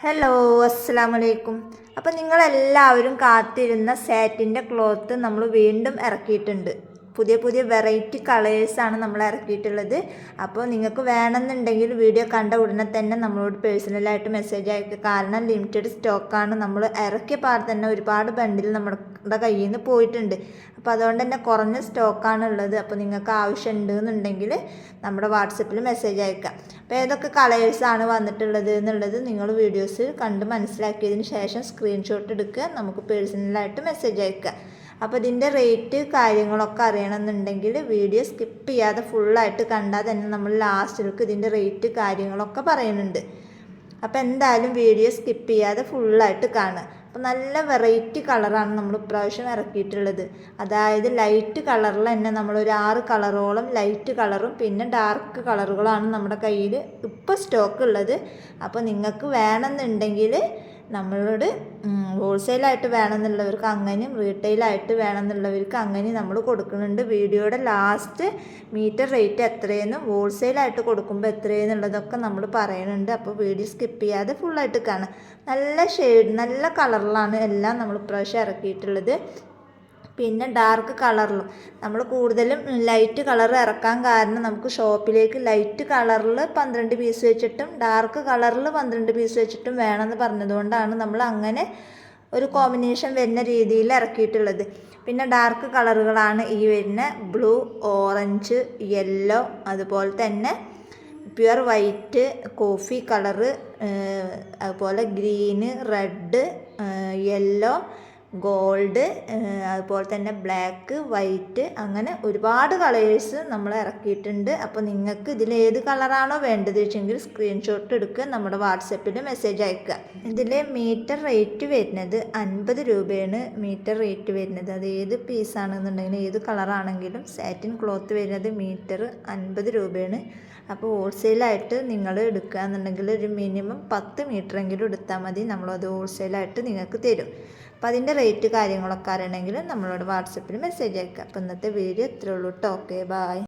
Hello, അസ്സലാമു അലൈക്കും. അപ്പം നിങ്ങളെല്ലാവരും കാത്തിരുന്ന സാറ്റിൻ്റെ ക്ലോത്ത് നമ്മൾ വീണ്ടും ഇറക്കിയിട്ടുണ്ട്. പുതിയ പുതിയ വെറൈറ്റി കളേഴ്സാണ് നമ്മൾ ഇറക്കിയിട്ടുള്ളത്. അപ്പോൾ നിങ്ങൾക്ക് വേണമെന്നുണ്ടെങ്കിൽ വീഡിയോ കണ്ട ഉടനെ തന്നെ നമ്മളോട് പേഴ്സണലായിട്ട് മെസ്സേജ് അയക്കുക. കാരണം ലിമിറ്റഡ് സ്റ്റോക്കാണ്. നമ്മൾ ഇറക്കിയ പാട് തന്നെ ഒരുപാട് ബണ്ടിൽ നമ്മുടെ കയ്യിൽ നിന്ന് പോയിട്ടുണ്ട്. അപ്പോൾ അതുകൊണ്ട് തന്നെ കുറഞ്ഞ സ്റ്റോക്കാണ് ഉള്ളത്. അപ്പോൾ നിങ്ങൾക്ക് ആവശ്യമുണ്ട് എന്നുണ്ടെങ്കിൽ നമ്മുടെ വാട്സപ്പിൽ മെസ്സേജ് അയക്കുക. അപ്പോൾ ഏതൊക്കെ കളേഴ്സാണ് വന്നിട്ടുള്ളത് എന്നുള്ളത് നിങ്ങൾ വീഡിയോസ് കണ്ട് മനസ്സിലാക്കിയതിന് ശേഷം സ്ക്രീൻഷോട്ട് എടുക്കുക, നമുക്ക് പേഴ്സണലായിട്ട് മെസ്സേജ് അയക്കുക. അപ്പോൾ ഇതിൻ്റെ റേറ്റ് കാര്യങ്ങളൊക്കെ അറിയണമെന്നുണ്ടെങ്കിൽ വീഡിയോ സ്കിപ്പ് ചെയ്യാതെ ഫുള്ളായിട്ട് കണ്ടാൽ തന്നെ നമ്മൾ ലാസ്റ്റിലേക്ക് ഇതിൻ്റെ റേറ്റ് കാര്യങ്ങളൊക്കെ പറയുന്നുണ്ട്. അപ്പോൾ എന്തായാലും വീഡിയോ സ്കിപ്പ് ചെയ്യാതെ ഫുള്ളായിട്ട് കാണുക. അപ്പോൾ നല്ല വെറൈറ്റി കളറാണ് നമ്മൾ ഇപ്രാവശ്യം ഇറക്കിയിട്ടുള്ളത്. അതായത് ലൈറ്റ് കളറിൽ തന്നെ നമ്മളൊരു 6 കളറോളം ലൈറ്റ് കളറും പിന്നെ ഡാർക്ക് കളറുകളാണ് നമ്മുടെ കയ്യിൽ ഇപ്പോൾ സ്റ്റോക്ക് ഉള്ളത്. അപ്പോൾ നിങ്ങൾക്ക് വേണമെന്നുണ്ടെങ്കിൽ നമ്മളോട് ഹോൾസെയിലായിട്ട് വേണമെന്നുള്ളവർക്ക് അങ്ങനെയും റീറ്റെയിലായിട്ട് വേണമെന്നുള്ളവർക്ക് അങ്ങനെയും നമ്മൾ കൊടുക്കുന്നുണ്ട്. വീഡിയോയുടെ ലാസ്റ്റ് മീറ്റർ റേറ്റ് എത്രയെന്നും ഹോൾസെയിലായിട്ട് കൊടുക്കുമ്പോൾ എത്രയെന്നുള്ളതൊക്കെ നമ്മൾ പറയുന്നുണ്ട്. അപ്പോൾ വീഡിയോ സ്കിപ്പ് ചെയ്യാതെ ഫുള്ളായിട്ട് കാണാം. നല്ല ഷെയ്ഡ് നല്ല കളറിലാണ് എല്ലാം നമ്മൾ ഇപ്രാവശ്യം ഇറക്കിയിട്ടുള്ളത്. പിന്നെ ഡാർക്ക് കളറിലും നമ്മൾ കൂടുതലും ലൈറ്റ് കളർ ഇറക്കാൻ കാരണം നമുക്ക് ഷോപ്പിലേക്ക് ലൈറ്റ് കളറിൽ 12 പീസ് വെച്ചിട്ടും ഡാർക്ക് കളറിൽ 12 പീസ് വെച്ചിട്ടും വേണമെന്ന് പറഞ്ഞതുകൊണ്ടാണ് നമ്മൾ അങ്ങനെ ഒരു കോമ്പിനേഷൻ വരുന്ന രീതിയിൽ ഇറക്കിയിട്ടുള്ളത്. പിന്നെ ഡാർക്ക് കളറുകളാണ് ഈ വരുന്ന ബ്ലൂ, ഓറഞ്ച്, യെല്ലോ, അതുപോലെ തന്നെ പ്യുവർ വൈറ്റ്, കോഫി കളറ്, അതുപോലെ ഗ്രീന്, റെഡ്, യെല്ലോ, ഗോൾഡ്, അതുപോലെ തന്നെ ബ്ലാക്ക്, വൈറ്റ്, അങ്ങനെ ഒരുപാട് കളേഴ്സ് നമ്മൾ ഇറക്കിയിട്ടുണ്ട്. അപ്പോൾ നിങ്ങൾക്ക് ഇതിലേത് കളറാണോ വേണ്ടത് വെച്ചെങ്കിൽ സ്ക്രീൻഷോട്ട് എടുക്കുക, നമ്മുടെ വാട്സപ്പിൽ മെസ്സേജ് അയക്കുക. ഇതിൽ മീറ്റർ റേറ്റ് വരുന്നത് 50 രൂപയാണ് മീറ്റർ റേറ്റ് വരുന്നത്. അത് ഏത് പീസാണെന്നുണ്ടെങ്കിലും ഏത് കളറാണെങ്കിലും സാറ്റിൻ ക്ലോത്ത് വരുന്നത് മീറ്റർ 50 രൂപയാണ്. അപ്പോൾ ഹോൾസെയിലായിട്ട് നിങ്ങൾ എടുക്കുക എന്നുണ്ടെങ്കിൽ ഒരു മിനിമം 10 മീറ്ററെങ്കിലും എടുത്താൽ മതി, നമ്മളത് ഹോൾസെയിലായിട്ട് നിങ്ങൾക്ക് തരും. അപ്പോൾ അതിൻ്റെ റേറ്റ് കാര്യങ്ങളൊക്കെ അറിയണമെങ്കിൽ നമ്മളോട് വാട്സപ്പിൽ മെസ്സേജ് അയക്കുക. അപ്പോൾ ഇന്നത്തെ വീഡിയോ ഇത്രയേ ഉള്ളൂ കേട്ടോ. Okay, by.